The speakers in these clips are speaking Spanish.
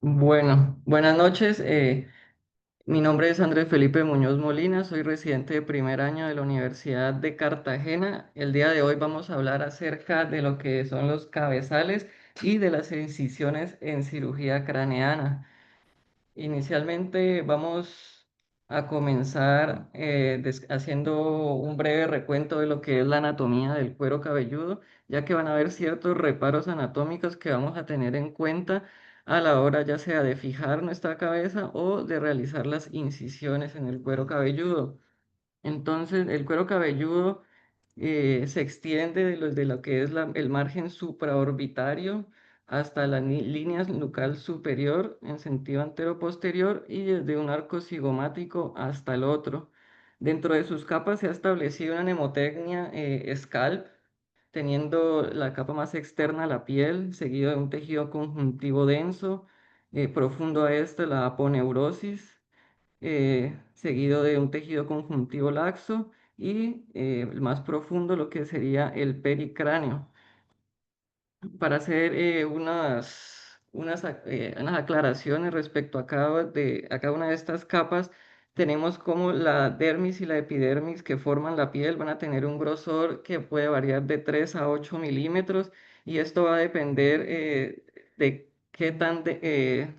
Bueno, buenas noches. Mi nombre es Andrés Felipe Muñoz Molina, soy residente de primer año de la Universidad de Cartagena. El día de hoy vamos a hablar acerca de lo que son los cabezales y de las incisiones en cirugía craneana. Inicialmente vamos a comenzar haciendo un breve recuento de lo que es la anatomía del cuero cabelludo, ya que van a haber ciertos reparos anatómicos que vamos a tener en cuenta a la hora ya sea de fijar nuestra cabeza o de realizar las incisiones en el cuero cabelludo. Entonces, el cuero cabelludo se extiende de lo que es el margen supraorbitario hasta la línea nucal superior en sentido antero-posterior y desde un arco cigomático hasta el otro. Dentro de sus capas se ha establecido una mnemotecnia scalp, teniendo la capa más externa la piel, seguido de un tejido conjuntivo denso, profundo a este la aponeurosis, seguido de un tejido conjuntivo laxo y el más profundo lo que sería el pericráneo. Para hacer unas aclaraciones respecto a cada una de estas capas, tenemos como la dermis y la epidermis que forman la piel van a tener un grosor que puede variar de 3 a 8 milímetros y esto va a depender de qué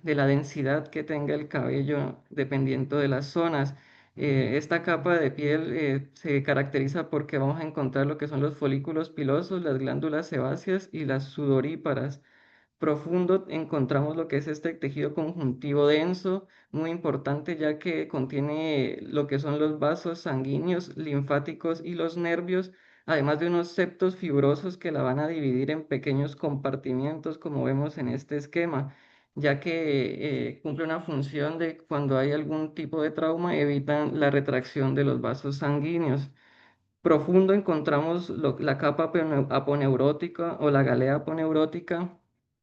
de la densidad que tenga el cabello dependiendo de las zonas. Esta capa de piel se caracteriza porque vamos a encontrar lo que son los folículos pilosos, las glándulas sebáceas y las sudoríparas. Profundo encontramos lo que es este tejido conjuntivo denso, muy importante ya que contiene lo que son los vasos sanguíneos, linfáticos y los nervios, además de unos septos fibrosos que la van a dividir en pequeños compartimientos como vemos en este esquema, ya que cumple una función de cuando hay algún tipo de trauma, evitan la retracción de los vasos sanguíneos. Profundo encontramos la capa aponeurótica o la galea aponeurótica,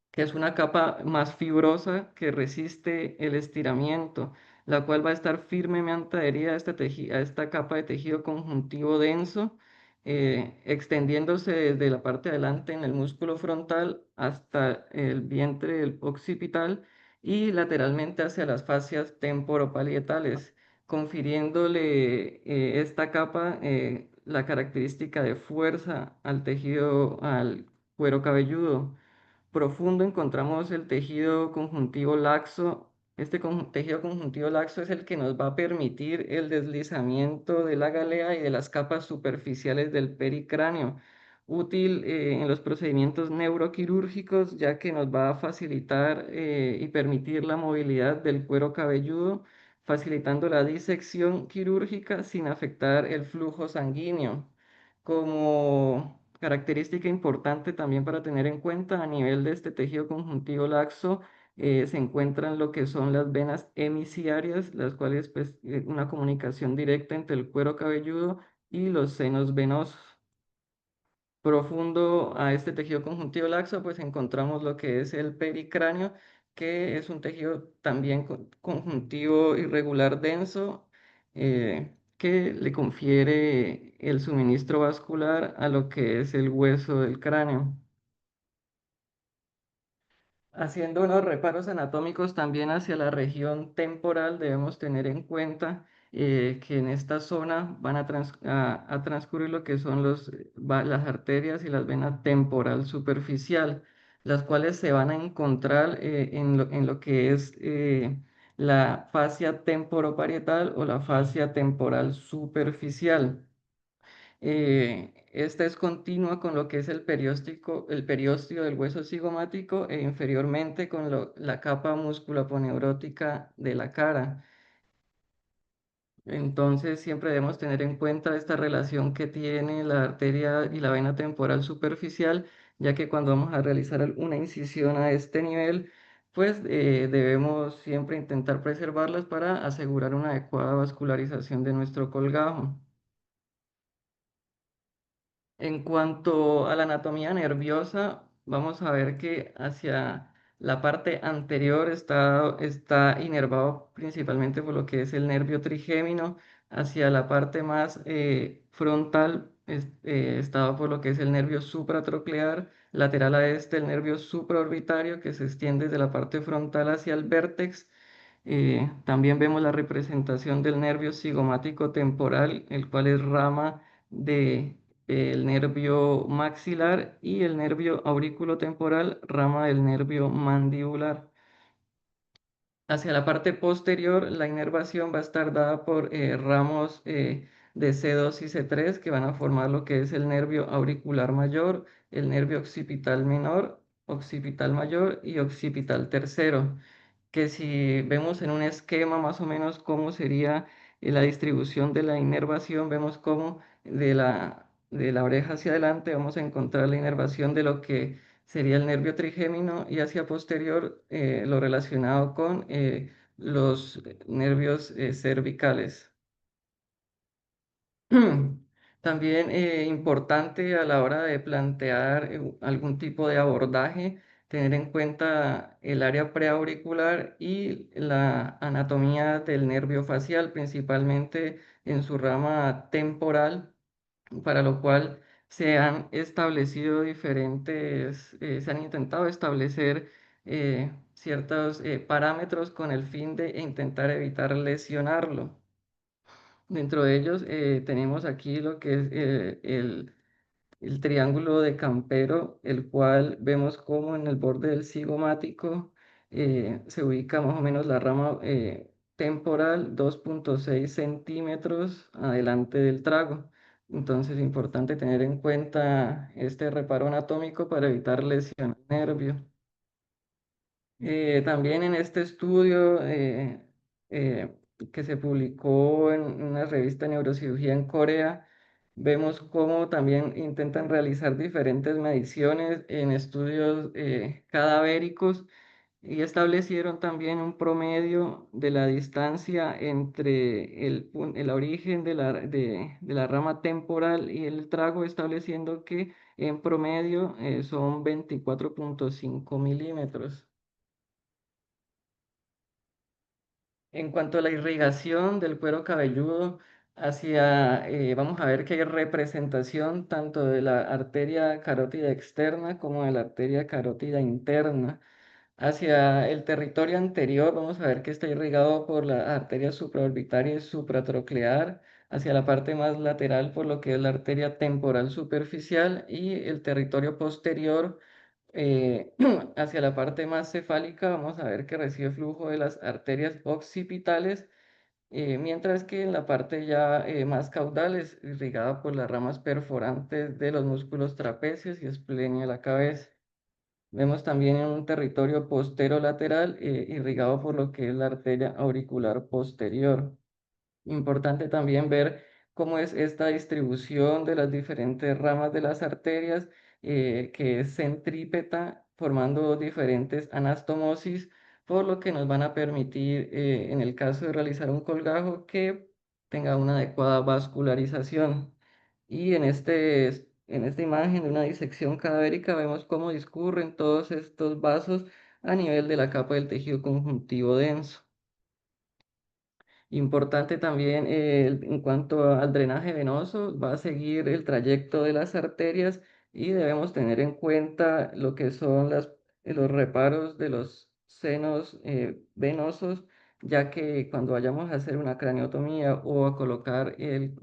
que es una capa más fibrosa que resiste el estiramiento, la cual va a estar firmemente adherida a a esta capa de tejido conjuntivo denso, extendiéndose desde la parte de adelante en el músculo frontal hasta el vientre del occipital y lateralmente hacia las fascias temporoparietales, confiriéndole esta capa la característica de fuerza al tejido, al cuero cabelludo. Profundo encontramos el tejido conjuntivo laxo. Este tejido conjuntivo laxo es el que nos va a permitir el deslizamiento de la galea y de las capas superficiales del pericráneo, útil en los procedimientos neuroquirúrgicos, ya que nos va a facilitar y permitir la movilidad del cuero cabelludo, facilitando la disección quirúrgica sin afectar el flujo sanguíneo. Como característica importante también para tener en cuenta a nivel de este tejido conjuntivo laxo, se encuentran lo que son las venas hemiciarias, las cuales pues una comunicación directa entre el cuero cabelludo y los senos venosos. Profundo a este tejido conjuntivo laxo, pues encontramos lo que es el pericráneo, que es un tejido también conjuntivo irregular denso, que le confiere el suministro vascular a lo que es el hueso del cráneo. Haciendo unos reparos anatómicos también hacia la región temporal, debemos tener en cuenta que en esta zona van a transcurrir lo que son las arterias y las venas temporal superficial, las cuales se van a encontrar en lo que es la fascia temporoparietal o la fascia temporal superficial. Esta es continua con lo que es el periósteo del hueso cigomático e inferiormente con la capa musculoponeurótica de la cara. Entonces siempre debemos tener en cuenta esta relación que tiene la arteria y la vena temporal superficial, ya que cuando vamos a realizar una incisión a este nivel, pues debemos siempre intentar preservarlas para asegurar una adecuada vascularización de nuestro colgajo. En cuanto a la anatomía nerviosa, vamos a ver que hacia La parte anterior está inervado principalmente por lo que es el nervio trigémino. Hacia la parte más frontal está por lo que es el nervio supratroclear. Lateral a este, el nervio supraorbitario que se extiende desde la parte frontal hacia el vértex. También vemos la representación del nervio cigomático temporal, el cual es rama de el nervio maxilar, y el nervio auriculotemporal, rama del nervio mandibular. Hacia la parte posterior, la inervación va a estar dada por ramos de C2 y C3 que van a formar lo que es el nervio auricular mayor, el nervio occipital menor, occipital mayor y occipital tercero, que si vemos en un esquema más o menos cómo sería la distribución de la inervación, vemos cómo de la oreja hacia adelante vamos a encontrar la inervación de lo que sería el nervio trigémino, y hacia posterior lo relacionado con los nervios cervicales. También importante a la hora de plantear algún tipo de abordaje, tener en cuenta el área preauricular y la anatomía del nervio facial, principalmente en su rama temporal, para lo cual se han intentado establecer ciertos parámetros con el fin de intentar evitar lesionarlo. Dentro de ellos tenemos aquí lo que es el triángulo de Campero, el cual vemos como en el borde del cigomático se ubica más o menos la rama temporal 2,6 centímetros adelante del trago. Entonces es importante tener en cuenta este reparo anatómico para evitar lesión al nervio. También en este estudio eh, que se publicó en una revista de neurocirugía en Corea, vemos cómo también intentan realizar diferentes mediciones en estudios cadavéricos, y establecieron también un promedio de la distancia entre el origen de la rama temporal y el trago, estableciendo que en promedio son 24,5 milímetros. En cuanto a la irrigación del cuero cabelludo, vamos a ver que hay representación tanto de la arteria carótida externa como de la arteria carótida interna. Hacia el territorio anterior, vamos a ver que está irrigado por la arteria supraorbitaria y supratroclear, hacia la parte más lateral por lo que es la arteria temporal superficial, y el territorio posterior eh, hacia la parte más cefálica, vamos a ver que recibe flujo de las arterias occipitales, mientras que en la parte ya más caudal es irrigada por las ramas perforantes de los músculos trapecios y esplenio de la cabeza. Vemos también en un territorio posterolateral irrigado por lo que es la arteria auricular posterior. Importante también ver cómo es esta distribución de las diferentes ramas de las arterias, que es centrípeta, formando diferentes anastomosis, por lo que nos van a permitir, en el caso de realizar un colgajo, que tenga una adecuada vascularización. Y en esta imagen de una disección cadavérica vemos cómo discurren todos estos vasos a nivel de la capa del tejido conjuntivo denso. Importante también en cuanto al drenaje venoso, va a seguir el trayecto de las arterias, y debemos tener en cuenta lo que son los reparos de los senos venosos, ya que cuando vayamos a hacer una craniotomía o a colocar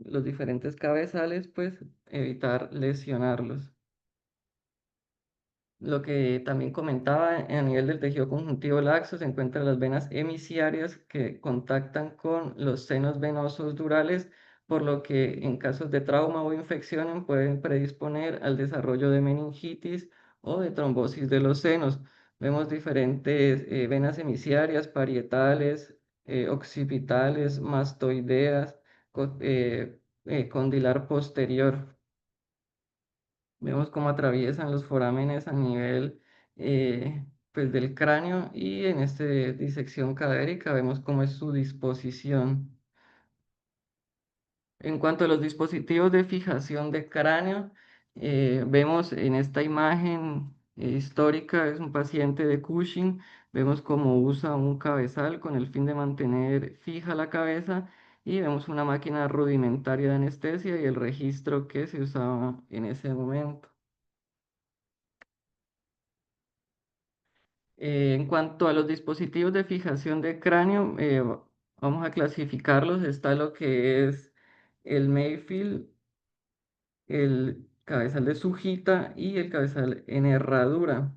los diferentes cabezales, pues evitar lesionarlos. Lo que también comentaba, a nivel del tejido conjuntivo laxo se encuentran las venas emiciarias que contactan con los senos venosos durales, por lo que en casos de trauma o infección pueden predisponer al desarrollo de meningitis o de trombosis de los senos. Vemos diferentes venas emiciarias, parietales, occipitales, mastoideas, condilar posterior. Vemos cómo atraviesan los forámenes a nivel pues del cráneo, y en esta disección cadavérica vemos cómo es su disposición. En cuanto a los dispositivos de fijación de cráneo, vemos en esta imagen histórica, es un paciente de Cushing. Vemos cómo usa un cabezal con el fin de mantener fija la cabeza y vemos una máquina rudimentaria de anestesia y el registro que se usaba en ese momento. En cuanto a los dispositivos de fijación de cráneo, vamos a clasificarlos. Está lo que es el Mayfield, el cabezal de sujita y el cabezal en herradura.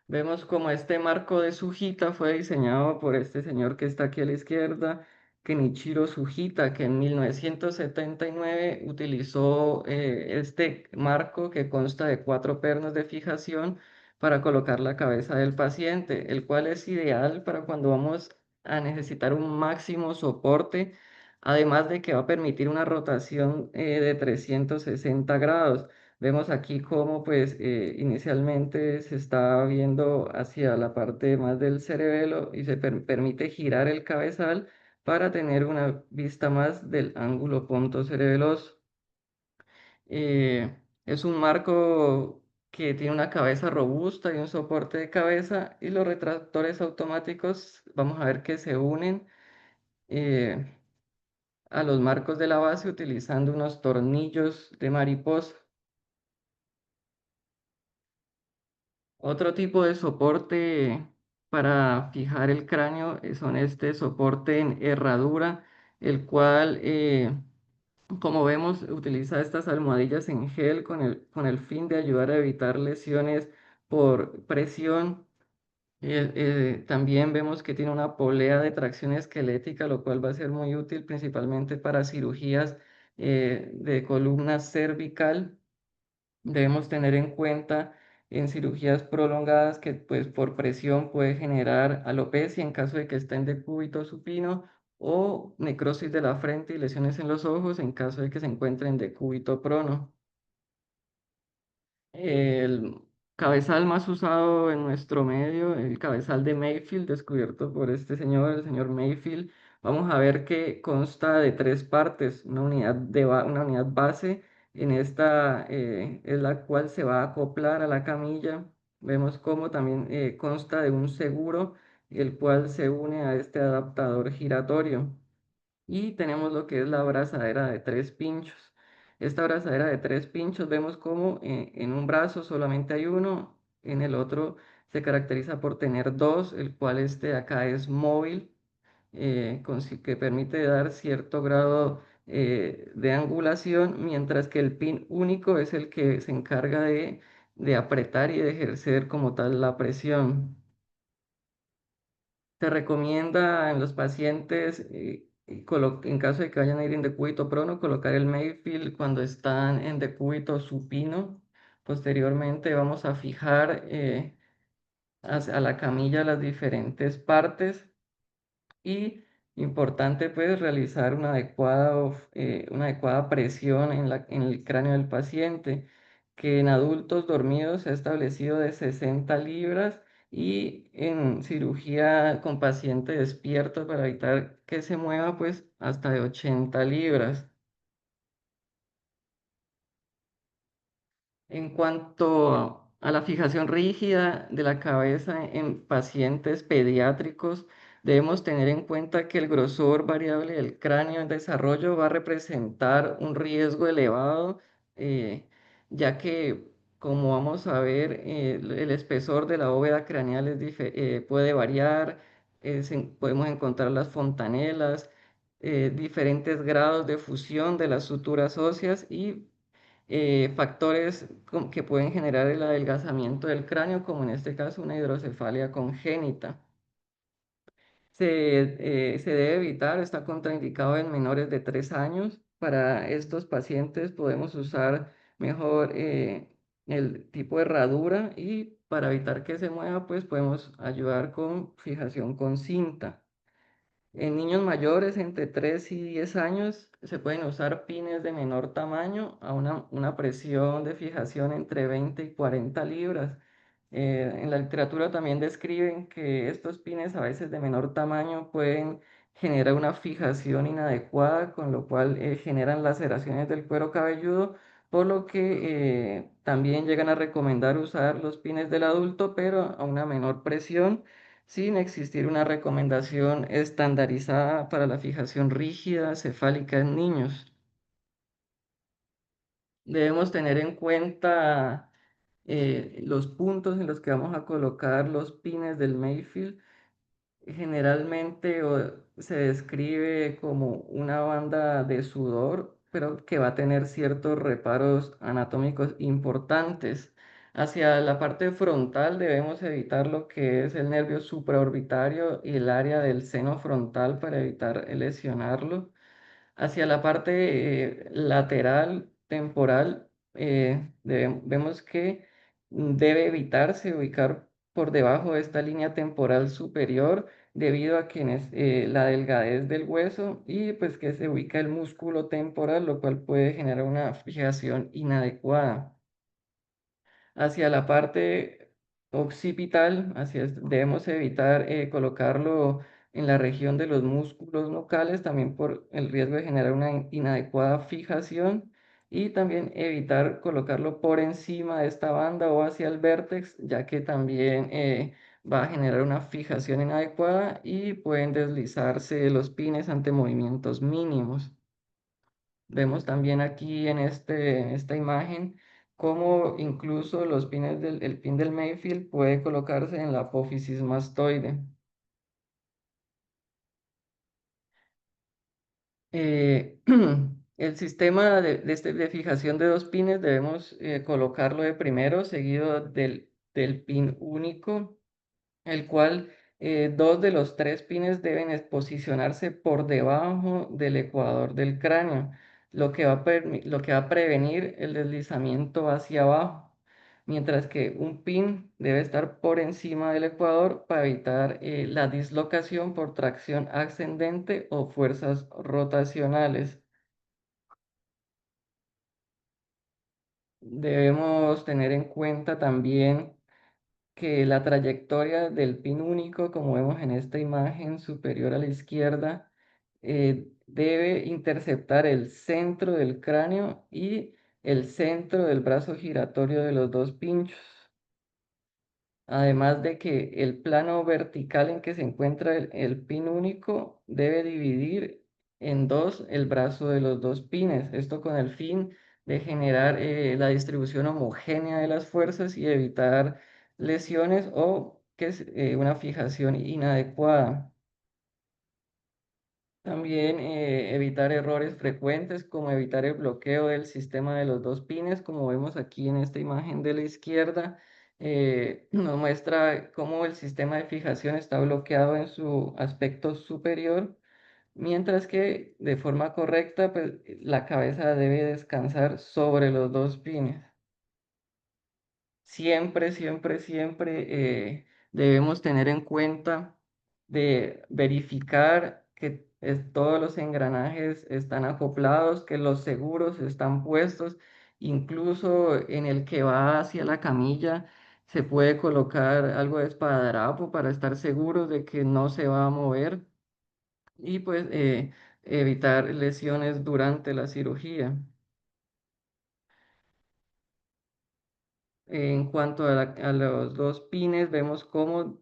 Vemos como este marco de Sujita fue diseñado por este señor que está aquí a la izquierda, Kenichiro Sujita, que en 1979 utilizó este marco que consta de 4 pernos de fijación para colocar la cabeza del paciente, el cual es ideal para cuando vamos a necesitar un máximo soporte, además de que va a permitir una rotación de 360 grados. Vemos aquí cómo pues inicialmente se está viendo hacia la parte más del cerebelo y se permite girar el cabezal para tener una vista más del ángulo punto cerebeloso. Es un marco que tiene una cabeza robusta y un soporte de cabeza y los retractores automáticos vamos a ver que se unen eh, a los marcos de la base utilizando unos tornillos de mariposa. Otro tipo de soporte para fijar el cráneo son este soporte en herradura, el cual, como vemos, utiliza estas almohadillas en gel con el fin de ayudar a evitar lesiones por presión. También vemos que tiene una polea de tracción esquelética, lo cual va a ser muy útil principalmente para cirugías de columna cervical. Debemos tener en cuenta en cirugías prolongadas que pues por presión puede generar alopecia en caso de que esté en decúbito supino o necrosis de la frente y lesiones en los ojos en caso de que se encuentre en decúbito prono. El cabezal más usado en nuestro medio, el cabezal de Mayfield, descubierto por este señor, el señor Mayfield, vamos a ver que consta de 3 partes, una unidad base, en esta es la cual se va a acoplar a la camilla. Vemos cómo también consta de un seguro, el cual se une a este adaptador giratorio. Y tenemos lo que es la abrazadera de 3 pinchos. Esta abrazadera de 3 pinchos vemos como en un brazo solamente hay uno, en el otro se caracteriza por tener dos, el cual este de acá es móvil, que permite dar cierto grado de angulación, mientras que el pin único es el que se encarga de apretar y de ejercer como tal la presión. Se recomienda en los pacientes, en caso de que vayan a ir en decúbito prono, colocar el Mayfield cuando están en decúbito supino. Posteriormente vamos a fijar a la camilla las diferentes partes y importante pues realizar una adecuada presión en el cráneo del paciente, que en adultos dormidos se ha establecido de 60 libras y en cirugía con paciente despierto para evitar que se mueva pues hasta de 80 libras. En cuanto a la fijación rígida de la cabeza en pacientes pediátricos, debemos tener en cuenta que el grosor variable del cráneo en desarrollo va a representar un riesgo elevado, eh, ya que, como vamos a ver, el espesor de la bóveda craneal puede variar, podemos encontrar las fontanelas, diferentes grados de fusión de las suturas óseas y factores que pueden generar el adelgazamiento del cráneo, como en este caso una hidrocefalia congénita. Se debe evitar, está contraindicado en menores de 3 años. Para estos pacientes podemos usar mejor el tipo de herradura y para evitar que se mueva, pues podemos ayudar con fijación con cinta. En niños mayores entre 3 y 10 años se pueden usar pines de menor tamaño a una presión de fijación entre 20 y 40 libras. En la literatura también describen que estos pines a veces de menor tamaño pueden generar una fijación inadecuada, con lo cual generan laceraciones del cuero cabelludo por lo que también llegan a recomendar usar los pines del adulto, pero a una menor presión, sin existir una recomendación estandarizada para la fijación rígida cefálica en niños. Debemos tener en cuenta los puntos en los que vamos a colocar los pines del Mayfield. Generalmente se describe como una banda de sudor, pero que va a tener ciertos reparos anatómicos importantes. Hacia la parte frontal debemos evitar lo que es el nervio supraorbitario y el área del seno frontal para evitar lesionarlo. Hacia la parte lateral temporal, vemos que debe evitarse ubicar por debajo de esta línea temporal superior debido a que la delgadez del hueso y pues que se ubica el músculo temporal, lo cual puede generar una fijación inadecuada. Hacia la parte occipital, debemos evitar colocarlo en la región de los músculos nucales, también por el riesgo de generar una inadecuada fijación, y también evitar colocarlo por encima de esta banda o hacia el vértex, ya que también va a generar una fijación inadecuada y pueden deslizarse los pines ante movimientos mínimos. Vemos también aquí en esta imagen cómo incluso el pin del Mayfield puede colocarse en la apófisis mastoide. Eh, el sistema de fijación de dos pines debemos colocarlo de primero, seguido del pin único, el cual dos de los tres pines deben posicionarse por debajo del ecuador del cráneo, lo que va a prevenir el deslizamiento hacia abajo, mientras que un pin debe estar por encima del ecuador para evitar la dislocación por tracción ascendente o fuerzas rotacionales. Debemos tener en cuenta también que la trayectoria del pin único, como vemos en esta imagen superior a la izquierda, debe interceptar el centro del cráneo y el centro del brazo giratorio de los dos pinchos. Además de que el plano vertical en que se encuentra el pin único debe dividir en dos el brazo de los dos pines. Esto con el fin de generar la distribución homogénea de las fuerzas y evitar lesiones o una fijación inadecuada. También evitar errores frecuentes como evitar el bloqueo del sistema de los dos pines, como vemos aquí en esta imagen de la izquierda, nos muestra cómo el sistema de fijación está bloqueado en su aspecto superior, mientras que de forma correcta, pues, la cabeza debe descansar sobre los dos pines. Siempre, siempre, siempre debemos tener en cuenta de verificar que todos los engranajes están acoplados, que los seguros están puestos, incluso en el que va hacia la camilla se puede colocar algo de esparadrapo para estar seguros de que no se va a mover y pues evitar lesiones durante la cirugía. En cuanto a los dos pines, vemos cómo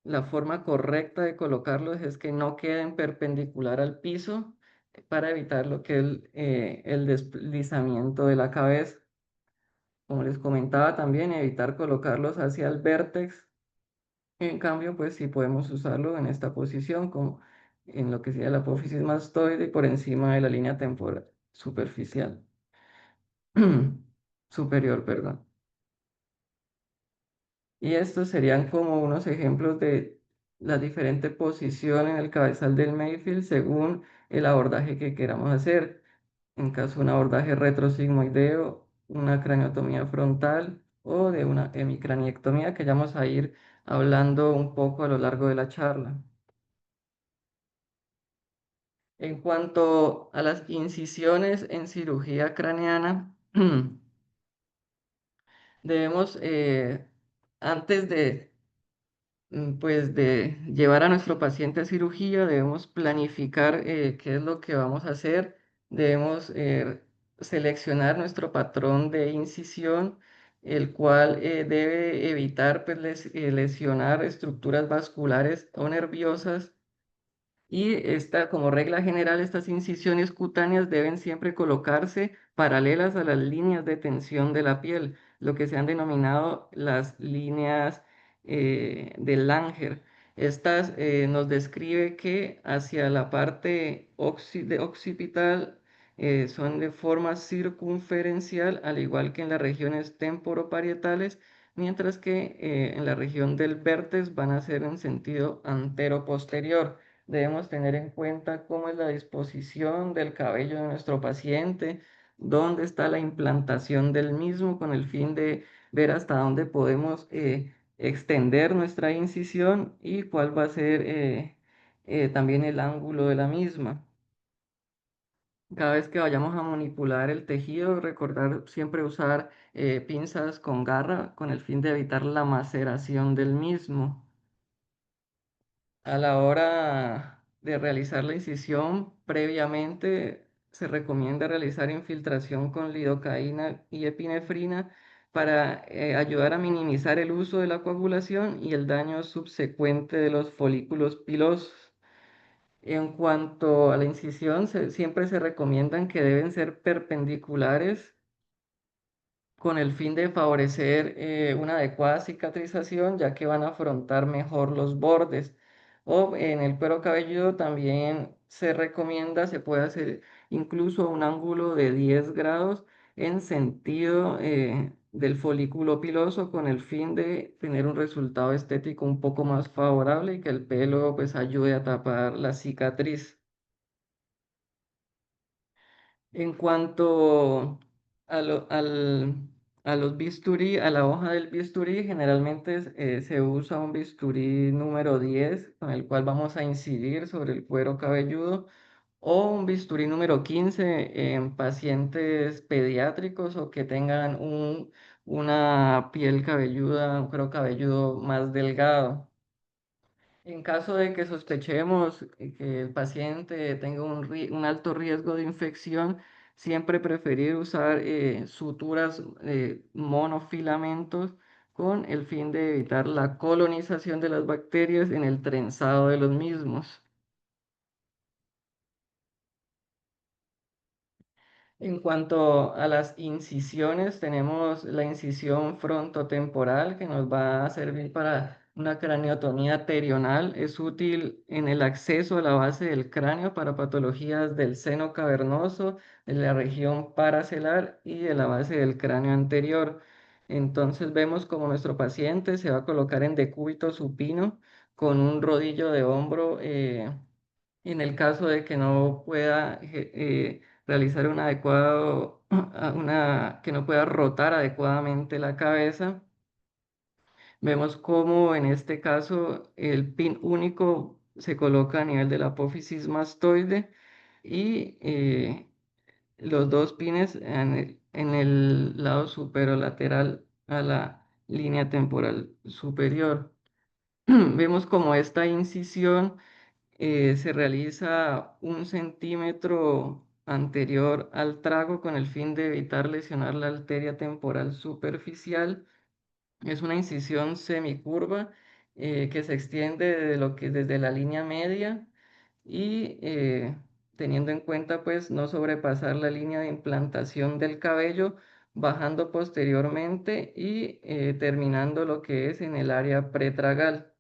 la forma correcta de colocarlos es que no queden perpendicular al piso para evitar lo que es el deslizamiento de la cabeza. Como les comentaba también, evitar colocarlos hacia el vértex. En cambio, pues sí podemos usarlo en esta posición, como en lo que sería la apófisis mastoide por encima de la línea temporal superficial. Superior, perdón. Y estos serían como unos ejemplos de la diferente posición en el cabezal del Mayfield según el abordaje que queramos hacer. En caso de un abordaje retrosigmoideo, una craniotomía frontal o de una hemicraniectomía que ya vamos a ir hablando un poco a lo largo de la charla. En cuanto a las incisiones en cirugía craneana, debemos, antes pues de llevar a nuestro paciente a cirugía, debemos planificar qué es lo que vamos a hacer. Debemos seleccionar nuestro patrón de incisión, el cual debe evitar pues, lesionar estructuras vasculares o nerviosas y como regla general, estas incisiones cutáneas deben siempre colocarse paralelas a las líneas de tensión de la piel, lo que se han denominado las líneas de Langer. Estas nos describe que hacia la parte occipital son de forma circunferencial, al igual que en las regiones temporoparietales, mientras que en la región del vértex van a ser en sentido antero-posterior. Debemos tener en cuenta cómo es la disposición del cabello de nuestro paciente, dónde está la implantación del mismo, con el fin de ver hasta dónde podemos extender nuestra incisión y cuál va a ser también el ángulo de la misma. Cada vez que vayamos a manipular el tejido, recordar siempre usar pinzas con garra con el fin de evitar la maceración del mismo. A la hora de realizar la incisión, previamente se recomienda realizar infiltración con lidocaína y epinefrina para ayudar a minimizar el uso de la coagulación y el daño subsecuente de los folículos pilosos. En cuanto a la incisión, siempre se recomiendan que deben ser perpendiculares con el fin de favorecer una adecuada cicatrización, ya que van a afrontar mejor los bordes. O en el cuero cabelludo también se recomienda, se puede hacer incluso un ángulo de 10 grados en sentido del folículo piloso con el fin de tener un resultado estético un poco más favorable y que el pelo pues ayude a tapar la cicatriz. En cuanto a, a los bisturí, a la hoja del bisturí, generalmente se usa un bisturí número 10 con el cual vamos a incidir sobre el cuero cabelludo, o un bisturí número 15 en pacientes pediátricos o que tengan una piel cabelluda, un cuero cabelludo más delgado. En caso de que sospechemos que el paciente tenga un alto riesgo de infección, siempre preferir usar suturas monofilamentos con el fin de evitar la colonización de las bacterias en el trenzado de los mismos. En cuanto a las incisiones, tenemos la incisión frontotemporal que nos va a servir para una craniotomía terional. Es útil en el acceso a la base del cráneo para patologías del seno cavernoso, de la región paracelar y de la base del cráneo anterior. Entonces vemos como nuestro paciente se va a colocar en decúbito supino con un rodillo de hombro. En el caso de que no pueda realizar un adecuado, que no pueda rotar adecuadamente la cabeza, vemos cómo en este caso el pin único se coloca a nivel de la apófisis mastoide y los dos pines en el lado superolateral a la línea temporal superior. Vemos como esta incisión se realiza 1 centímetro anterior al trago con el fin de evitar lesionar la arteria temporal superficial. Es una incisión semicurva que se extiende desde la línea media y teniendo en cuenta pues no sobrepasar la línea de implantación del cabello, bajando posteriormente y terminando lo que es en el área pretragal,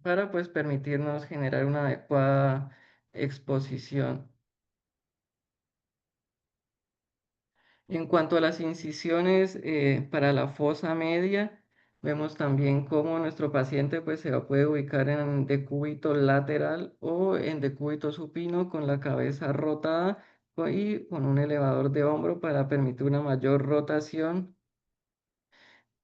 para pues permitirnos generar una adecuada exposición. En cuanto a las incisiones para la fosa media, vemos también cómo nuestro paciente pues se puede ubicar en decúbito lateral o en decúbito supino con la cabeza rotada y con un elevador de hombro para permitir una mayor rotación.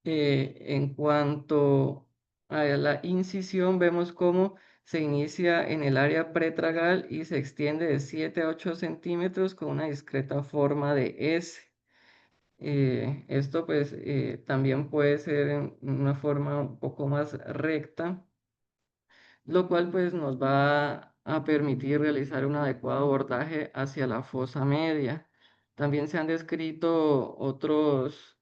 En cuanto a la incisión, vemos cómo se inicia en el área pretragal y se extiende de 7 a 8 centímetros con una discreta forma de S. Esto pues también puede ser en una forma un poco más recta, lo cual pues nos va a permitir realizar un adecuado abordaje hacia la fosa media. También se han descrito otras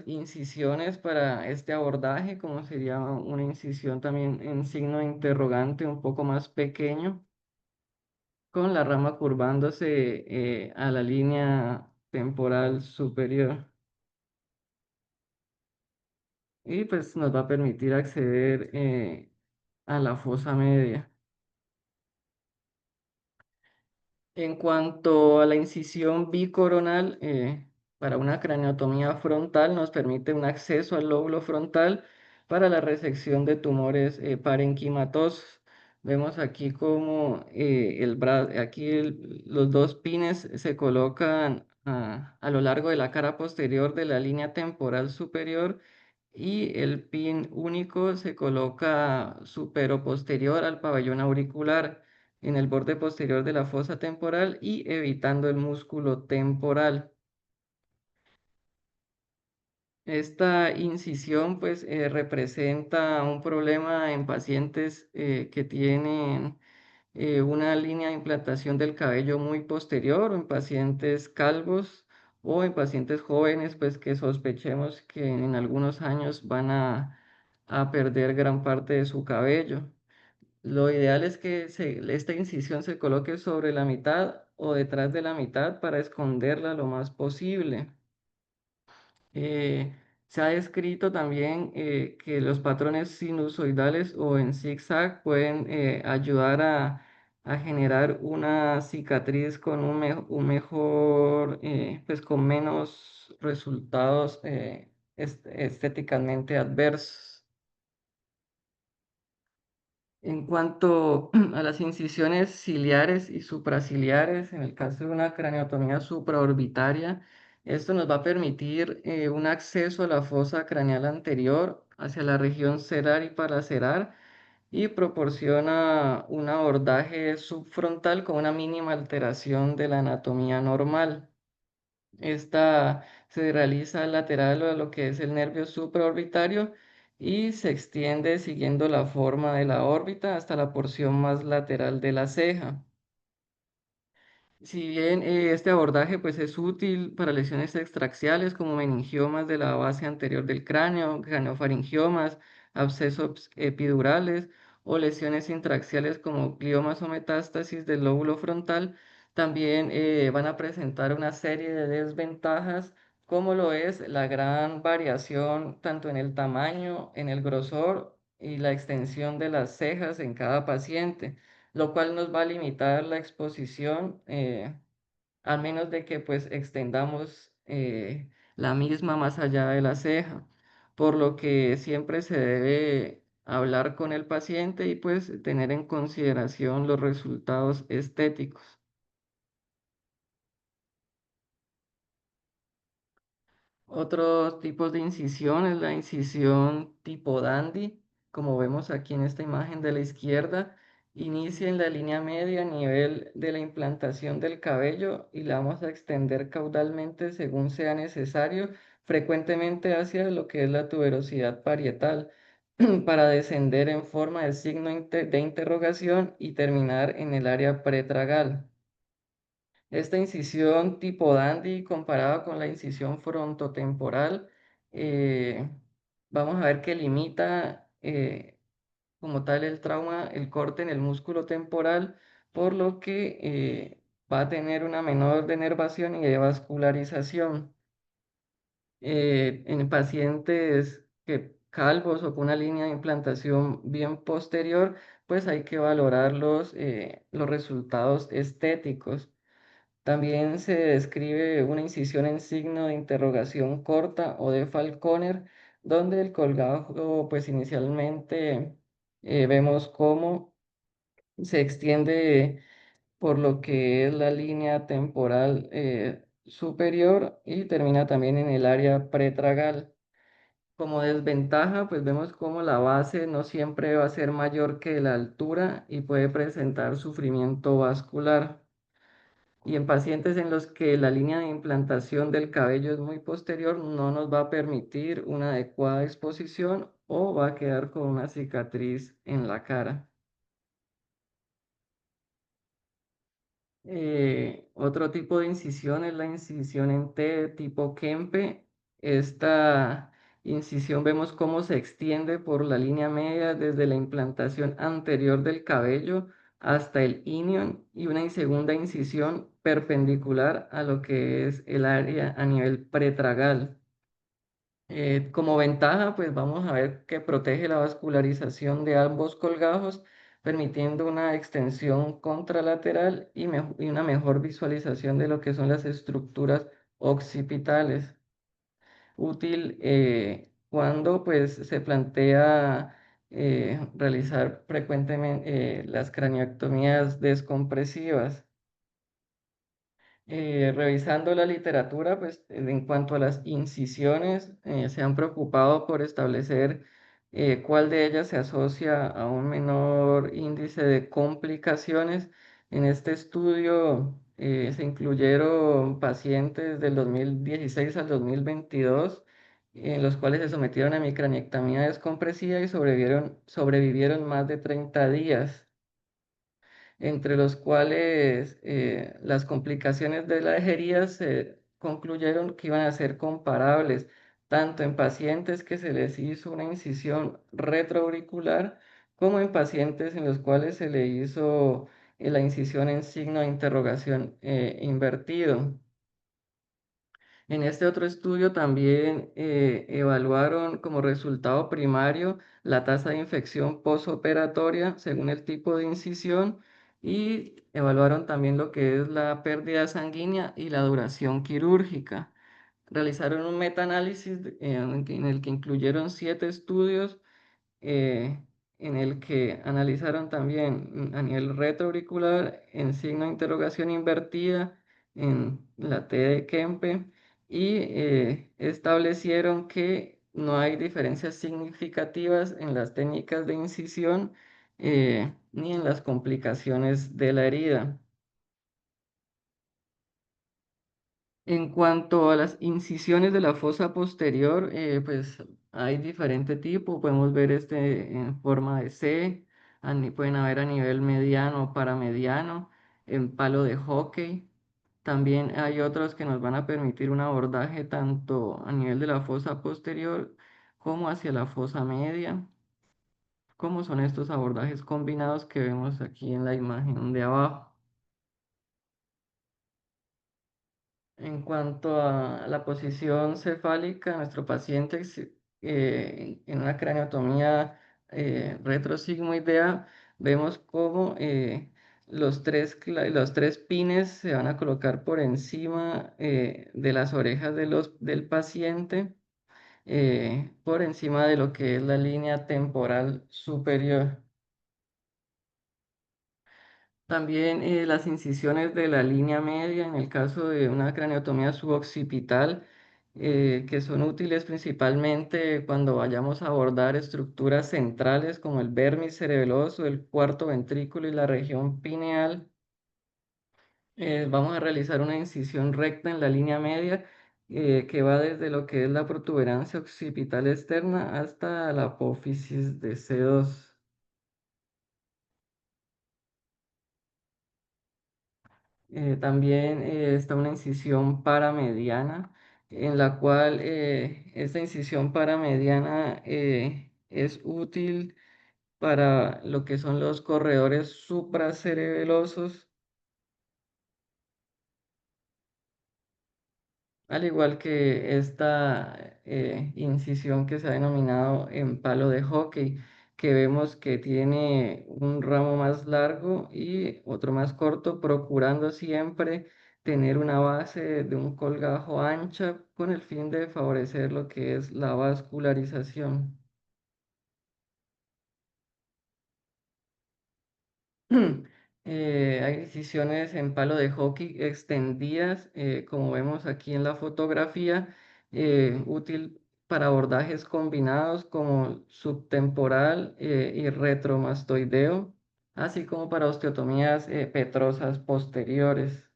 incisiones para este abordaje, como sería una incisión también en signo de interrogante un poco más pequeño, con la rama curvándose a la línea temporal superior. Y pues nos va a permitir acceder a la fosa media. En cuanto a la incisión bicoronal, para una craneotomía frontal nos permite un acceso al lóbulo frontal para la resección de tumores parenquimatosos. Vemos aquí como los dos pines se colocan a lo largo de la cara posterior de la línea temporal superior y el pin único se coloca superoposterior al pabellón auricular en el borde posterior de la fosa temporal y evitando el músculo temporal. Esta incisión pues representa un problema en pacientes que tienen una línea de implantación del cabello muy posterior o en pacientes calvos o en pacientes jóvenes pues que sospechemos que en algunos años van a perder gran parte de su cabello. Lo ideal es que esta incisión se coloque sobre la mitad o detrás de la mitad para esconderla lo más posible. Eh, Se ha descrito también que los patrones sinusoidales o en zigzag pueden ayudar a generar una cicatriz con un mejor, pues con menos resultados estéticamente adversos. En cuanto a las incisiones ciliares y supraciliares, en el caso de una craneotomía supraorbitaria, esto nos va a permitir un acceso a la fosa craneal anterior hacia la región celar y paracelar y proporciona un abordaje subfrontal con una mínima alteración de la anatomía normal. Esta se realiza lateral a lo que es el nervio supraorbitario y se extiende siguiendo la forma de la órbita hasta la porción más lateral de la ceja. Si bien este abordaje pues, es útil para lesiones extraxiales como meningiomas de la base anterior del cráneo, craneofaringiomas, abscesos epidurales o lesiones intraxiales como gliomas o metástasis del lóbulo frontal, también van a presentar una serie de desventajas como lo es la gran variación tanto en el tamaño, en el grosor y la extensión de las cejas en cada paciente, lo cual nos va a limitar la exposición, al menos de que pues extendamos la misma más allá de la ceja, por lo que siempre se debe hablar con el paciente y pues tener en consideración los resultados estéticos. Otros tipos de incisión es la incisión tipo dandy, como vemos aquí en esta imagen de la izquierda. Inicia en la línea media a nivel de la implantación del cabello y la vamos a extender caudalmente según sea necesario, frecuentemente hacia lo que es la tuberosidad parietal, para descender en forma de signo de interrogación y terminar en el área pretragal. Esta incisión tipo dandy comparada con la incisión frontotemporal, eh, vamos a ver que limita como tal el trauma, el corte en el músculo temporal, por lo que va a tener una menor denervación y devascularización. En pacientes calvos o con una línea de implantación bien posterior, pues hay que valorar los resultados estéticos. También se describe una incisión en signo de interrogación corta o de Falconer, donde el colgajo, pues inicialmente vemos cómo se extiende por lo que es la línea temporal superior y termina también en el área pretragal. Como desventaja, pues vemos cómo la base no siempre va a ser mayor que la altura y puede presentar sufrimiento vascular. Y en pacientes en los que la línea de implantación del cabello es muy posterior, no nos va a permitir una adecuada exposición o va a quedar con una cicatriz en la cara. Otro tipo de incisión es la incisión en T tipo Kempe. Esta incisión vemos cómo se extiende por la línea media desde la implantación anterior del cabello hasta el inion y una segunda incisión perpendicular a lo que es el área a nivel pretragal. Como ventaja, pues vamos a ver que protege la vascularización de ambos colgajos, permitiendo una extensión contralateral y una mejor visualización de lo que son las estructuras occipitales. Útil cuando pues se plantea realizar frecuentemente las craneotomías descompresivas. Revisando la literatura, pues en cuanto a las incisiones, se han preocupado por establecer cuál de ellas se asocia a un menor índice de complicaciones. En este estudio se incluyeron pacientes del 2016 al 2022, en los cuales se sometieron a micraniectomía descompresiva y sobrevivieron más de 30 días, entre los cuales las complicaciones de la herida se concluyeron que iban a ser comparables tanto en pacientes que se les hizo una incisión retroauricular como en pacientes en los cuales se le hizo la incisión en signo de interrogación invertido. En este otro estudio también evaluaron como resultado primario la tasa de infección posoperatoria según el tipo de incisión y evaluaron también lo que es la pérdida sanguínea y la duración quirúrgica. Realizaron un metaanálisis en el que incluyeron 7 estudios, en el que analizaron también a nivel retroauricular en signo de interrogación invertida en la T de Kempe y establecieron que no hay diferencias significativas en las técnicas de incisión ni en las complicaciones de la herida. En cuanto a las incisiones de la fosa posterior, pues hay diferente tipo. Podemos ver este en forma de C, pueden haber a nivel mediano, paramediano, en palo de hockey. También hay otros que nos van a permitir un abordaje tanto a nivel de la fosa posterior como hacia la fosa media, como son estos abordajes combinados que vemos aquí en la imagen de abajo. En cuanto a la posición cefálica, nuestro paciente en una craneotomía retrosigmoidea, vemos cómo los tres pines se van a colocar por encima de las orejas del paciente, por encima de lo que es la línea temporal superior. También las incisiones de la línea media en el caso de una craneotomía suboccipital, que son útiles principalmente cuando vayamos a abordar estructuras centrales como el vértice cerebeloso, el cuarto ventrículo y la región pineal. Vamos a realizar una incisión recta en la línea media, que va desde lo que es la protuberancia occipital externa hasta la apófisis de C2. También está una incisión paramediana, en la cual esta incisión paramediana es útil para lo que son los corredores supracerebelosos, al igual que esta incisión que se ha denominado en palo de hockey, que vemos que tiene un ramo más largo y otro más corto, procurando siempre tener una base de un colgajo ancha con el fin de favorecer lo que es la vascularización. Hay incisiones en palo de hockey extendidas, como vemos aquí en la fotografía, útil para abordajes combinados como subtemporal y retromastoideo, así como para osteotomías petrosas posteriores.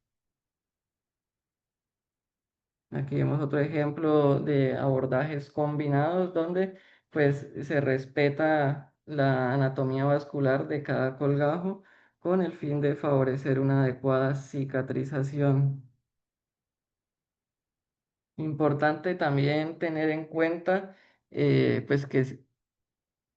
Aquí vemos otro ejemplo de abordajes combinados donde pues se respeta la anatomía vascular de cada colgajo con el fin de favorecer una adecuada cicatrización. Importante también tener en cuenta pues que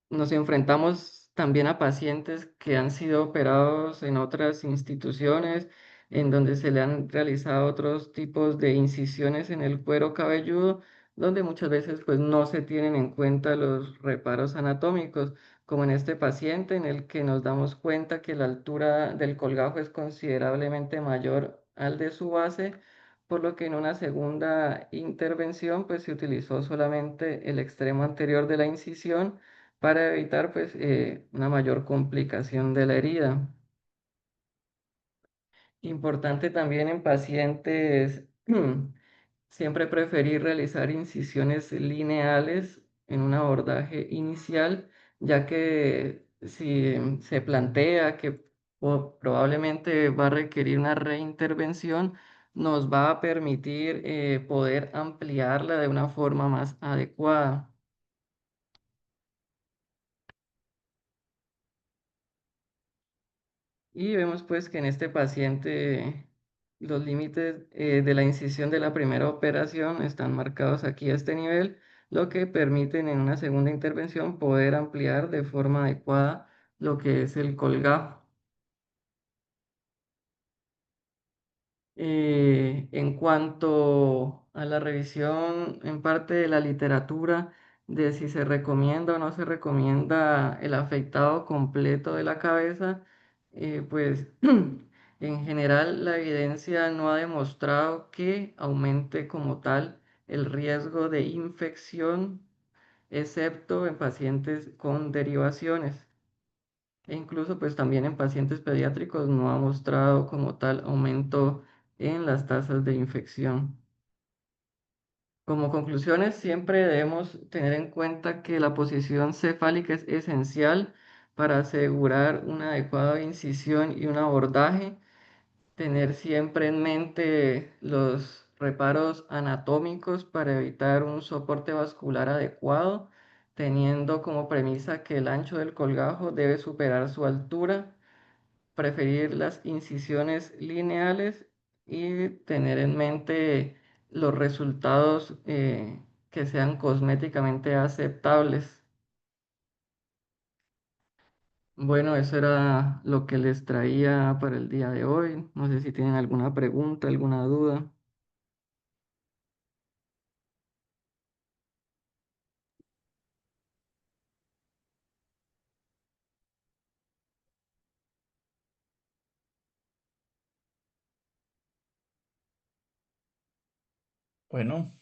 nos enfrentamos también a pacientes que han sido operados en otras instituciones, en donde se le han realizado otros tipos de incisiones en el cuero cabelludo, donde muchas veces pues no se tienen en cuenta los reparos anatómicos, como en este paciente en el que nos damos cuenta que la altura del colgajo es considerablemente mayor al de su base, por lo que en una segunda intervención pues se utilizó solamente el extremo anterior de la incisión para evitar pues una mayor complicación de la herida. Importante también en pacientes, siempre preferir realizar incisiones lineales en un abordaje inicial, ya que si se plantea que probablemente va a requerir una reintervención, nos va a permitir poder ampliarla de una forma más adecuada. Y vemos pues que en este paciente los límites de la incisión de la primera operación están marcados aquí a este nivel, lo que permiten en una segunda intervención poder ampliar de forma adecuada lo que es el colgajo. En cuanto a la revisión en parte de la literatura de si se recomienda o no se recomienda el afeitado completo de la cabeza, pues en general la evidencia no ha demostrado que aumente como tal el riesgo de infección, excepto en pacientes con derivaciones. E incluso pues también en pacientes pediátricos no ha mostrado como tal aumento en las tasas de infección. Como conclusiones, siempre debemos tener en cuenta que la posición cefálica es esencial para asegurar una adecuada incisión y un abordaje. Tener siempre en mente los reparos anatómicos para evitar un soporte vascular adecuado, teniendo como premisa que el ancho del colgajo debe superar su altura, preferir las incisiones lineales y tener en mente los resultados que sean cosméticamente aceptables. Bueno, eso era lo que les traía para el día de hoy. No sé si tienen alguna pregunta, alguna duda. Bueno,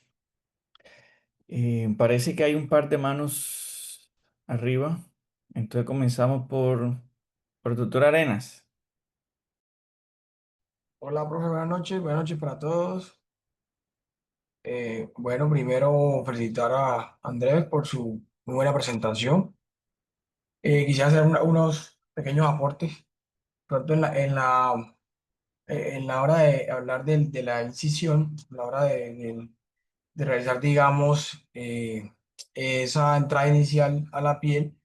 parece que hay un par de manos arriba. Entonces comenzamos por el doctor Arenas. Hola, profe, buenas noches para todos. Bueno, primero felicitar a Andrés por su muy buena presentación. Quisiera hacer unos pequeños aportes. Pronto en la hora de hablar de la incisión, a la hora de realizar, digamos, esa entrada inicial a la piel.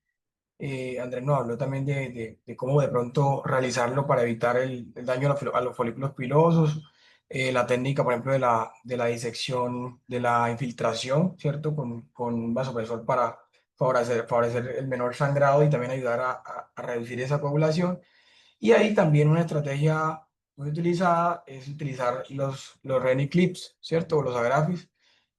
Andrés nos habló también de cómo de pronto realizarlo para evitar el daño a los folículos pilosos, la técnica, por ejemplo, de la disección, de la infiltración, ¿cierto? Con un vasopresor para favorecer el menor sangrado y también ayudar a reducir esa coagulación. Y ahí también una estrategia muy utilizada es utilizar los Reni Clips, ¿cierto? O los agrafis,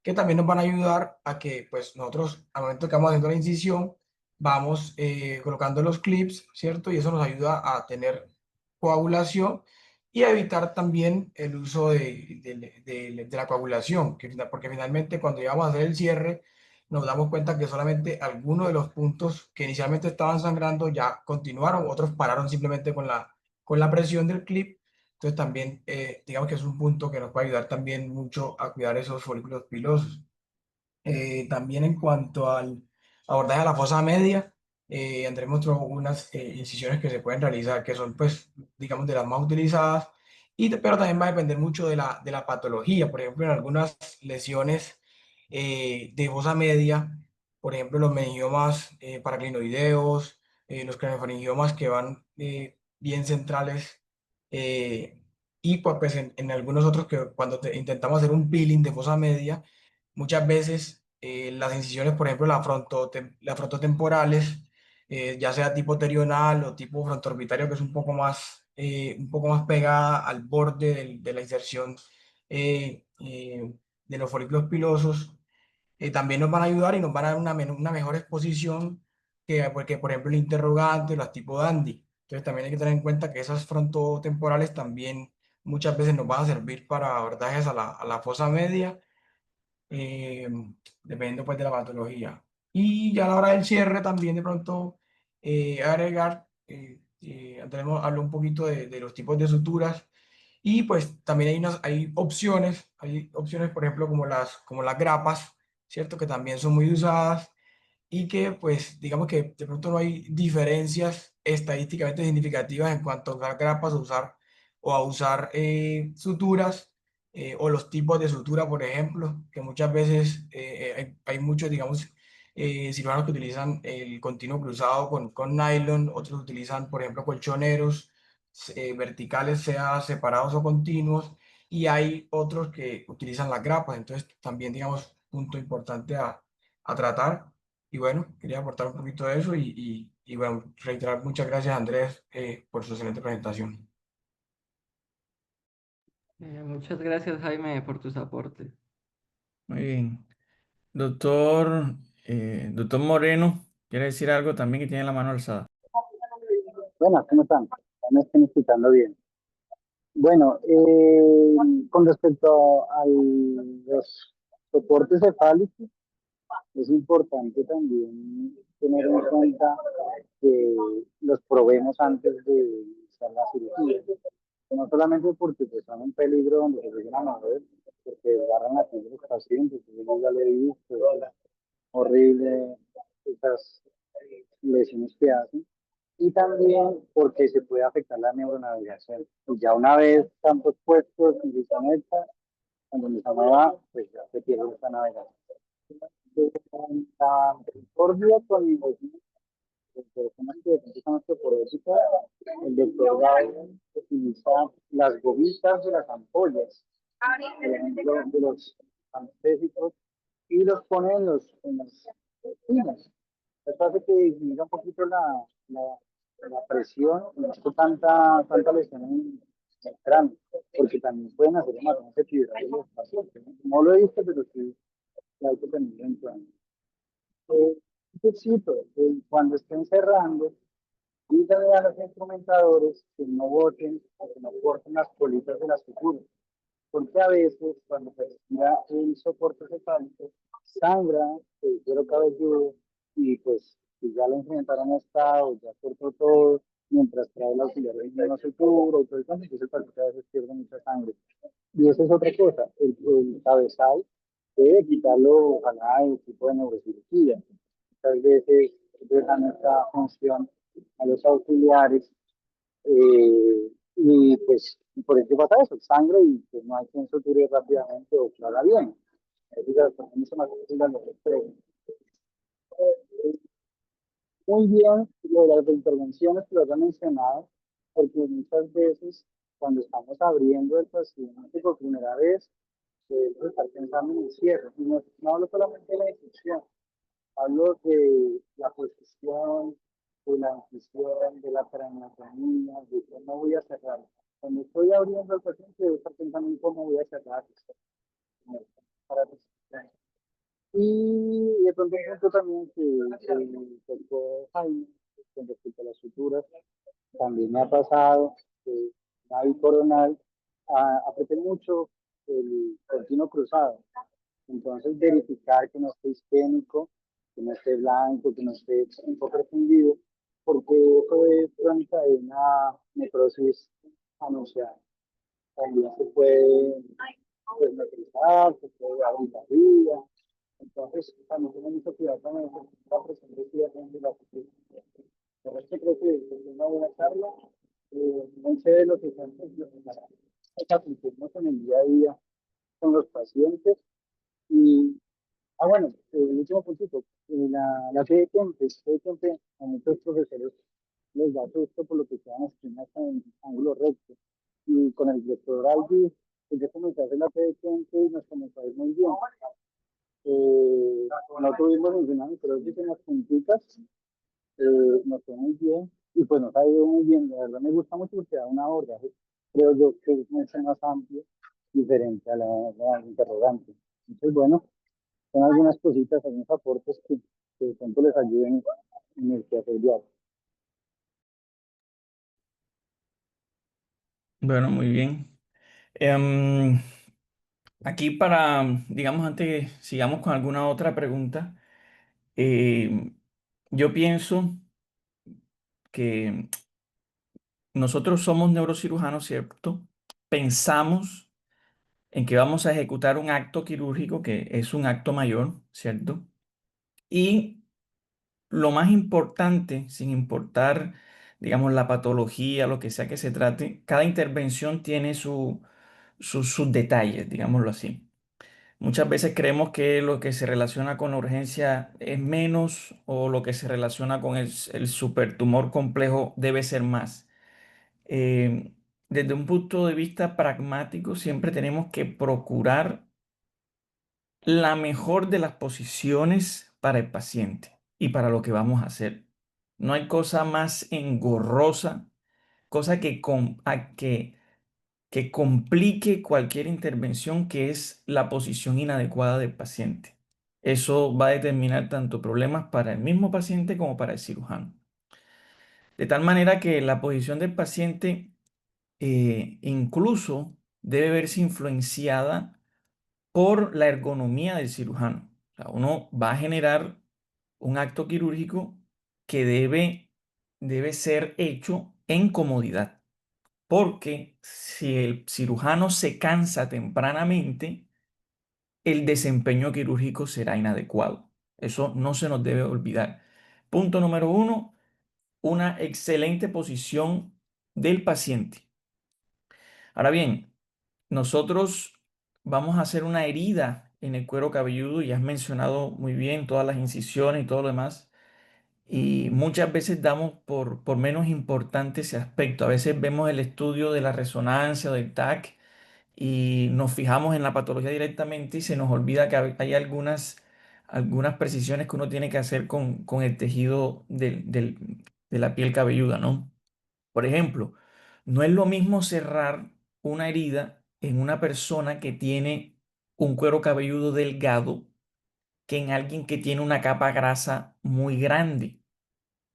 que también nos van a ayudar a que, pues, nosotros, al momento que vamos haciendo la incisión, vamos colocando los clips, ¿cierto? Y eso nos ayuda a tener coagulación y a evitar también el uso de la coagulación, porque finalmente cuando ya vamos a hacer el cierre, nos damos cuenta que solamente algunos de los puntos que inicialmente estaban sangrando ya continuaron, otros pararon simplemente con la presión del clip. Entonces también, digamos que es un punto que nos puede ayudar también mucho a cuidar esos folículos pilosos. También en cuanto al abordaje de la fosa media, Andrés mostró unas incisiones que se pueden realizar, que son, pues, digamos, de las más utilizadas, pero también va a depender mucho de la patología. Por ejemplo, en algunas lesiones de fosa media, por ejemplo, los meningiomas paraclinoideos, los craneofaringiomas que van bien centrales. Y pues en algunos otros que cuando intentamos hacer un peeling de fosa media, muchas veces las incisiones, por ejemplo, las frontotemporales, ya sea tipo terional o tipo frontoorbitario, que es un poco más pegada al borde de la inserción de los folículos pilosos, también nos van a ayudar y nos van a dar una mejor exposición porque, por ejemplo, el interrogante, las tipo dandy. Entonces, también hay que tener en cuenta que esas frontotemporales también muchas veces nos van a servir para abordajes a la fosa media, eh, dependiendo pues de la patología. Y ya a la hora del cierre también de pronto agregar, Andrés habló un poquito de los tipos de suturas y pues también hay opciones por ejemplo como las grapas, ¿cierto? Que también son muy usadas y que pues digamos que de pronto no hay diferencias estadísticamente significativas en cuanto a usar grapas o a usar suturas, o los tipos de sutura, por ejemplo, que muchas veces hay muchos, digamos, cirujanos que utilizan el continuo cruzado con nylon, otros utilizan, por ejemplo, colchoneros verticales, sea separados o continuos, y hay otros que utilizan las grapas, entonces también, digamos, punto importante a tratar. Y bueno, quería aportar un poquito de eso y bueno, reiterar muchas gracias Andrés por su excelente presentación. Muchas gracias, Jaime, por tus aportes. Muy bien. Doctor Moreno, ¿quiere decir algo también que tiene la mano alzada? Bueno, ¿cómo están? Ya me están escuchando bien. Bueno, con respecto a los soportes cefálicos, es importante también tener en cuenta que los probemos antes de hacer la cirugía. No solamente porque pues, son un peligro donde se lleguen a mover, porque agarran a todos los pacientes, que yo ya lo he visto, es horrible esas lesiones que hacen y también porque se puede afectar la neuronavegación. Y ya una vez están puestos en lista neta, cuando se mueva, pues ya se pierde esa navegación. La discordia con las personas que utilizan osteoporosis, el doctor Gauss utiliza las gomitas de las ampollas, por ejemplo, de los anestésicos, y los pone en las espinas. Esto hace que disminuya un poquito la presión y no esté tanta lesión en el cráneo, porque también pueden hacer hematomas epidural en los pacientes, ¿no? No lo he visto, pero sí hay que tenerlo en cuenta. Un tipcito, cuando estén cerrando, díganle a los instrumentadores que no boten o que no corten las colitas de las suturas, porque a veces cuando se retira el soporte cefálico, sangra el cuero cabelludo y pues si ya la implementaron está o ya cortó todo, mientras trae el auxiliar de una sutura y todo eso, entonces el paciente a veces pierde mucha sangre. Y esa es otra cosa, el cabezal debe quitarlo, ojalá, el tipo de neurocirugía. Muchas veces dejan esta función a los auxiliares, y pues por eso pasa eso, sangre y pues no hay quien suture rápidamente o que haga bien. Muy bien lo de las intervenciones que lo han mencionado, porque muchas veces cuando estamos abriendo el paciente por primera vez, debemos estar pensando en el cierre. Y no hablo solamente de la incisión, hablo de la posición, de la incisión, de la craneotomía, de cómo voy a cerrar. Cuando estoy abriendo el paciente, debo estar pensando en cómo voy a cerrar esto. Para y de pronto un punto también que tocó Jaime con respecto a las suturas, también me ha pasado que la bicoronal apreté mucho el continuo cruzado. Entonces verificar que no esté isquémico, que no esté blanco, que no esté un poco refundido, porque eso es crónica de una necrosis anunciada. También se puede pues, necrosar, se puede abrir la vida. Entonces, también tenemos mucho cuidado con la presión respiratoria de la sutura. Por eso creo que es una buena charla. No sé de lo que están aplicamos en el día a día con los pacientes. Y, el último puntito, la fe de Kempes, a muchos profesores les da susto por lo que quedan esquinas en ángulo recto. Y con el doctor Albi, pues yo comencé a hacer la PDT y nos comenzó a ir muy bien. No tuvimos ninguna necrosis en las punticas, nos fue muy bien y pues nos ha ido muy bien. La verdad me gusta mucho porque da una horda. Creo yo que es mucho más amplio, diferente a la interrogante. Entonces, bueno, son algunas cositas, algunos aportes que de pronto les ayuden en el quehacer diario. Bueno, muy bien. Em, Aquí para, digamos, antes que sigamos con alguna otra pregunta, eh, yo pienso que nosotros somos neurocirujanos, ¿cierto? Pensamos en que vamos a ejecutar un acto quirúrgico que es un acto mayor, ¿cierto? Y lo más importante, sin importar, digamos, la patología, lo que sea que se trate, cada intervención tiene sus detalles, digámoslo así. Muchas veces creemos que lo que se relaciona con la urgencia es menos o lo que se relaciona con el supertumor complejo debe ser más. Desde un punto de vista pragmático, siempre tenemos que procurar la mejor de las posiciones para el paciente y para lo que vamos a hacer. No hay cosa más engorrosa, cosa que complique cualquier intervención, que es la posición inadecuada del paciente. Eso va a determinar tanto problemas para el mismo paciente como para el cirujano. De tal manera que la posición del paciente incluso debe verse influenciada por la ergonomía del cirujano. O sea, uno va a generar un acto quirúrgico que debe ser hecho en comodidad, porque si el cirujano se cansa tempranamente, el desempeño quirúrgico será inadecuado. Eso no se nos debe olvidar. Punto número uno, una excelente posición del paciente. Ahora bien, nosotros vamos a hacer una herida en el cuero cabelludo y has mencionado muy bien todas las incisiones y todo lo demás. Y muchas veces damos por menos importante ese aspecto. A veces vemos el estudio de la resonancia o del TAC y nos fijamos en la patología directamente y se nos olvida que hay algunas precisiones que uno tiene que hacer con el tejido de la piel cabelluda, ¿no? Por ejemplo, no es lo mismo cerrar una herida en una persona que tiene un cuero cabelludo delgado que en alguien que tiene una capa grasa muy grande.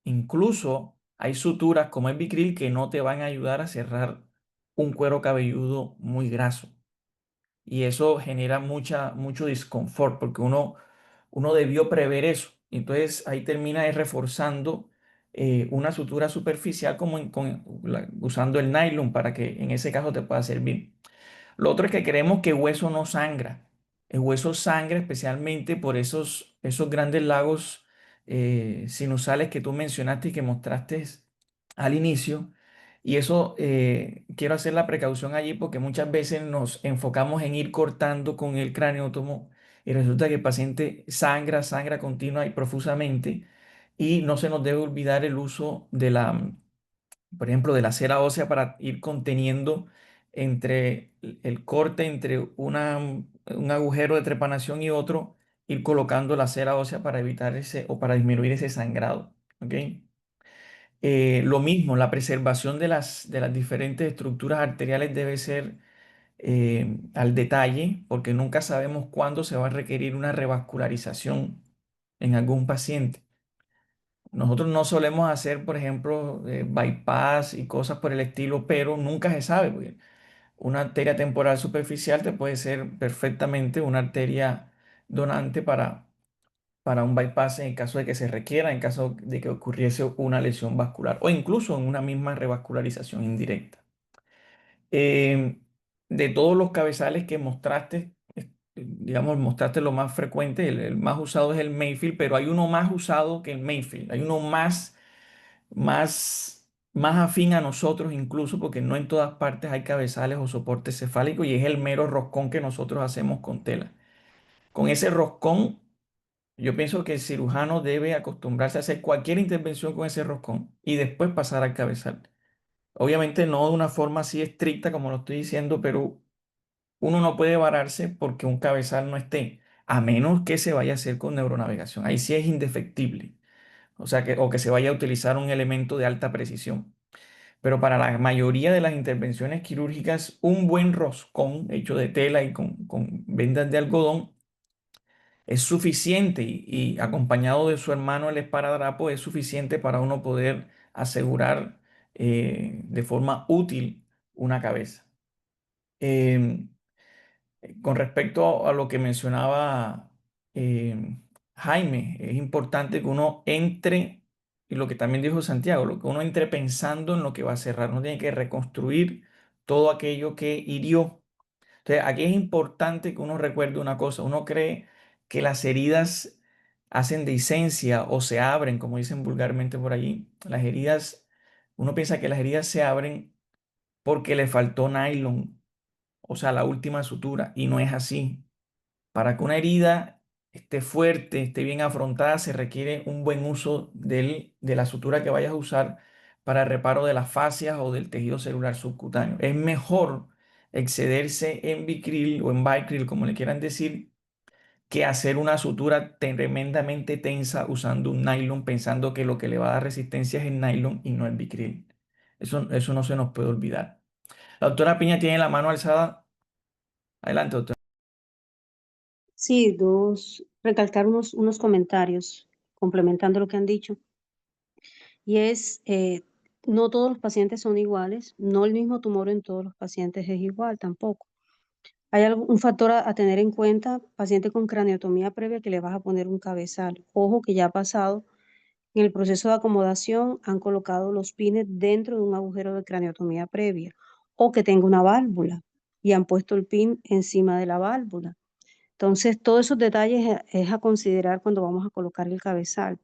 Incluso hay suturas como el Vicryl que no te van a ayudar a cerrar un cuero cabelludo muy graso. Y eso genera mucho disconfort porque uno debió prever eso. Entonces ahí termina reforzando una sutura superficial como usando el nylon para que en ese caso te pueda servir. Lo otro es que creemos que el hueso no sangra. El hueso sangra especialmente por esos grandes lagos sinusales que tú mencionaste y que mostraste al inicio. Y eso quiero hacer la precaución allí porque muchas veces nos enfocamos en ir cortando con el craneótomo y resulta que el paciente sangra continua y profusamente y no se nos debe olvidar el uso por ejemplo, de la cera ósea para ir conteniendo entre el corte entre un agujero de trepanación y otro, ir colocando la cera ósea para evitar ese o para disminuir ese sangrado. ¿Ok? Lo mismo, la preservación de las diferentes estructuras arteriales debe ser al detalle, porque nunca sabemos cuándo se va a requerir una revascularización en algún paciente. Nosotros no solemos hacer, por ejemplo, bypass y cosas por el estilo, pero nunca se sabe, porque una arteria temporal superficial te puede ser perfectamente una arteria donante para un bypass en caso de que se requiera, en caso de que ocurriese una lesión vascular o incluso en una misma revascularización indirecta. Eh, de todos los cabezales que mostraste, digamos, mostraste lo más frecuente, el más usado es el Mayfield, pero hay uno más usado que el Mayfield, hay uno más afín a nosotros incluso, porque no en todas partes hay cabezales o soporte cefálico y es el mero roscón que nosotros hacemos con tela. Con ese roscón Yo pienso que el cirujano debe acostumbrarse a hacer cualquier intervención con ese roscón y después pasar al cabezal. Obviamente no de una forma así estricta como lo estoy diciendo, pero uno no puede vararse porque un cabezal no esté, a menos que se vaya a hacer con neuronavegación. Ahí sí es indefectible. O sea, o que se vaya a utilizar un elemento de alta precisión. Pero para la mayoría de las intervenciones quirúrgicas, un buen roscón hecho de tela y con vendas de algodón es suficiente y acompañado de su hermano el esparadrapo es suficiente para uno poder asegurar de forma útil una cabeza. Em, con respecto a lo que mencionaba Jaime, es importante que uno entre, y lo que también dijo Santiago, lo que uno entre pensando en lo que va a cerrar. Uno tiene que reconstruir todo aquello que hirió. Entonces, aquí es importante que uno recuerde una cosa. Uno cree que las heridas hacen dehiscencia o se abren, como dicen vulgarmente por allí. Las heridas, uno piensa que las heridas se abren porque le faltó nylon, o sea, la última sutura, y no es así. Para que una herida esté fuerte, esté bien afrontada, se requiere un buen uso de la sutura que vayas a usar para el reparo de las fascias o del tejido celular subcutáneo. Es mejor excederse en Vicryl o en Vicryl, como le quieran decir, que hacer una sutura tremendamente tensa usando un nylon, pensando que lo que le va a dar resistencia es el nylon y no el Vicryl. Eso no se nos puede olvidar. La doctora Piña tiene la mano alzada. Adelante, doctora. Sí, recalcar unos comentarios complementando lo que han dicho. Y es, no todos los pacientes son iguales, no el mismo tumor en todos los pacientes es igual tampoco. Hay un factor a tener en cuenta, paciente con craniotomía previa que le vas a poner un cabezal. Ojo que ya ha pasado, en el proceso de acomodación han colocado los pines dentro de un agujero de craniotomía previa o que tenga una válvula y han puesto el pin encima de la válvula. Entonces, todos esos detalles es a considerar cuando vamos a colocar el cabezal.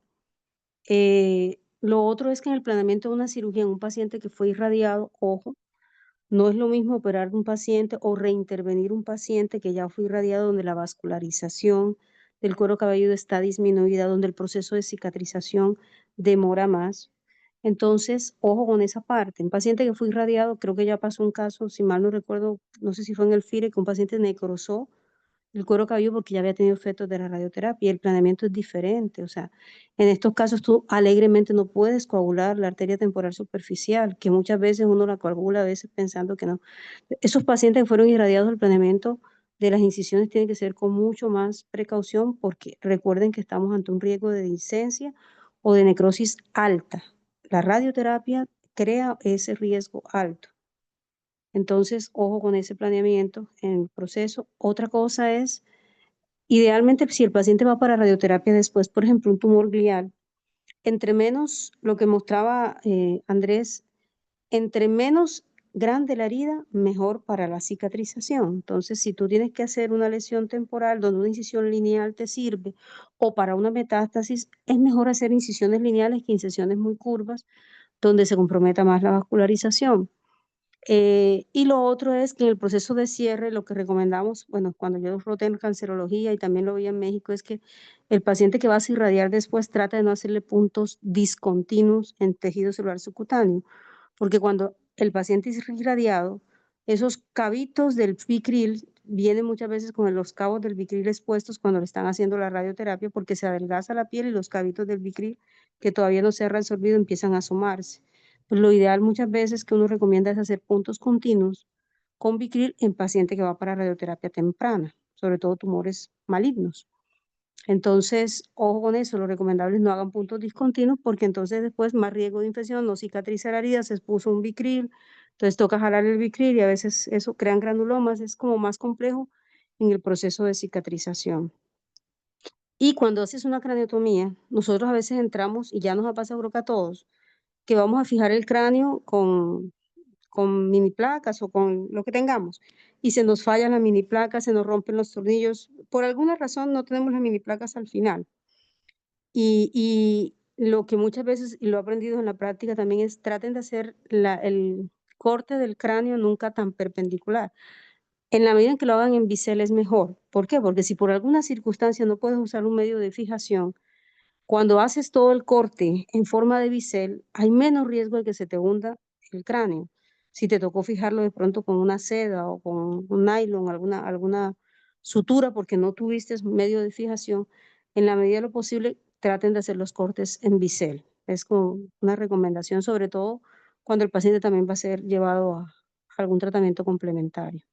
Lo otro es que en el planeamiento de una cirugía en un paciente que fue irradiado, ojo, no es lo mismo operar un paciente o reintervenir un paciente que ya fue irradiado, donde la vascularización del cuero cabelludo está disminuida, donde el proceso de cicatrización demora más. Entonces, ojo con esa parte. Un paciente que fue irradiado, creo que ya pasó un caso, si mal no recuerdo, no sé si fue en el FIRE, que un paciente necrosó el cuero cabelludo porque ya había tenido efectos de la radioterapia y el planeamiento es diferente. O sea, en estos casos tú alegremente no puedes coagular la arteria temporal superficial, que muchas veces uno la coagula, a veces pensando que no. Esos pacientes que fueron irradiados, el planeamiento de las incisiones tiene que ser con mucho más precaución porque recuerden que estamos ante un riesgo de discencia o de necrosis alta. La radioterapia crea ese riesgo alto. Entonces, ojo con ese planeamiento en el proceso. Otra cosa es, idealmente, si el paciente va para radioterapia después, por ejemplo, un tumor glial, entre menos, lo que mostraba Andrés, entre menos grande la herida, mejor para la cicatrización. Entonces, si tú tienes que hacer una lesión temporal donde una incisión lineal te sirve, o para una metástasis, es mejor hacer incisiones lineales que incisiones muy curvas, donde se comprometa más la vascularización. Y lo otro es que en el proceso de cierre, lo que recomendamos, bueno, cuando yo roté en cancerología y también lo vi en México, es que el paciente que vas a irradiar después trata de no hacerle puntos discontinuos en tejido celular subcutáneo, porque cuando el paciente es irradiado, esos cabitos del Vicryl vienen muchas veces con los cabos del Vicryl expuestos cuando le están haciendo la radioterapia, porque se adelgaza la piel y los cabitos del Vicryl que todavía no se han resolvido empiezan a asomarse. Pues lo ideal muchas veces que uno recomienda es hacer puntos continuos con Vicryl en paciente que va para radioterapia temprana, sobre todo tumores malignos. Entonces, ojo con eso, lo recomendable es no hagan puntos discontinuos porque entonces después más riesgo de infección, no cicatriza la herida, se expuso un Vicryl, entonces toca jalar el Vicryl y a veces eso crean granulomas, es como más complejo en el proceso de cicatrización. Y cuando haces una craniotomía, nosotros a veces entramos, y ya nos ha pasado creo que a todos, que vamos a fijar el cráneo con mini placas o con lo que tengamos, y se nos fallan las mini placas, se nos rompen los tornillos, por alguna razón no tenemos las mini placas al final. Y lo que muchas veces, y lo he aprendido en la práctica también, es traten de hacer el corte del cráneo nunca tan perpendicular. En la medida en que lo hagan en bisel es mejor. ¿Por qué? Porque si por alguna circunstancia no puedes usar un medio de fijación, cuando haces todo el corte en forma de bisel, hay menos riesgo de que se te hunda el cráneo. Si te tocó fijarlo de pronto con una seda o con un nylon, alguna sutura porque no tuviste medio de fijación, en la medida de lo posible traten de hacer los cortes en bisel. Es como una recomendación, sobre todo cuando el paciente también va a ser llevado a algún tratamiento complementario.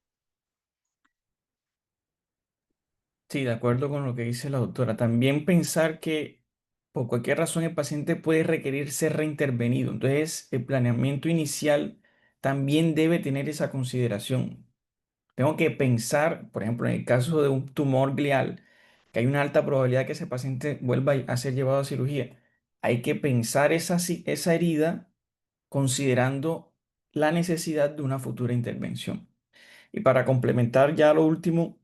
Sí, de acuerdo con lo que dice la doctora. También pensar que por cualquier razón el paciente puede requerir ser reintervenido. Entonces, el planeamiento inicial también debe tener esa consideración. Tengo que pensar, por ejemplo, en el caso de un tumor glial, que hay una alta probabilidad que ese paciente vuelva a ser llevado a cirugía. Hay que pensar esa herida considerando la necesidad de una futura intervención. Y para complementar ya lo último,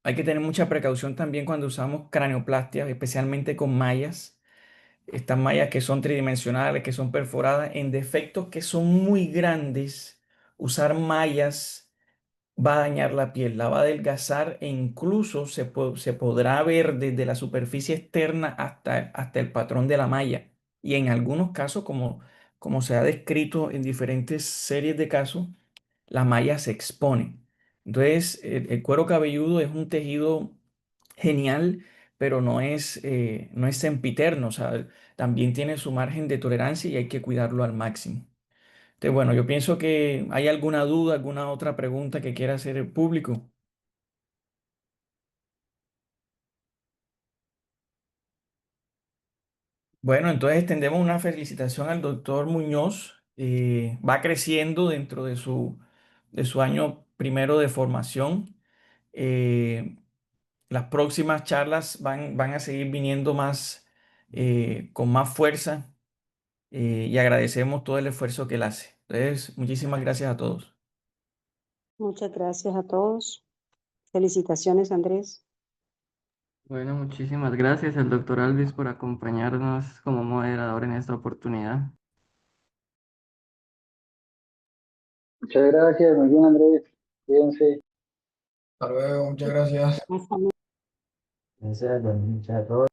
hay que tener mucha precaución también cuando usamos cranioplastias, especialmente con mallas. Estas mallas que son tridimensionales, que son perforadas, en defectos que son muy grandes, usar mallas va a dañar la piel, la va a adelgazar e incluso se podrá ver desde la superficie externa hasta el patrón de la malla. Y en algunos casos, como se ha descrito en diferentes series de casos, la malla se expone. Entonces, el cuero cabelludo es un tejido genial, pero no es sempiterno, o sea, también tiene su margen de tolerancia y hay que cuidarlo al máximo. Entonces, bueno, yo pienso que hay alguna duda, alguna otra pregunta que quiera hacer el público. Bueno, entonces extendemos una felicitación al doctor Muñoz. Va creciendo dentro de su año primero de formación. Eh, las próximas charlas van a seguir viniendo con más fuerza, y agradecemos todo el esfuerzo que él hace. Entonces, muchísimas gracias a todos. Muchas gracias a todos. Felicitaciones, Andrés. Bueno, muchísimas gracias al doctor Alvis por acompañarnos como moderador en esta oportunidad. Muchas gracias, muy bien, Andrés. Cuídense. Hasta luego, muchas gracias. Hasta luego. Gracias, buenas noches a todos.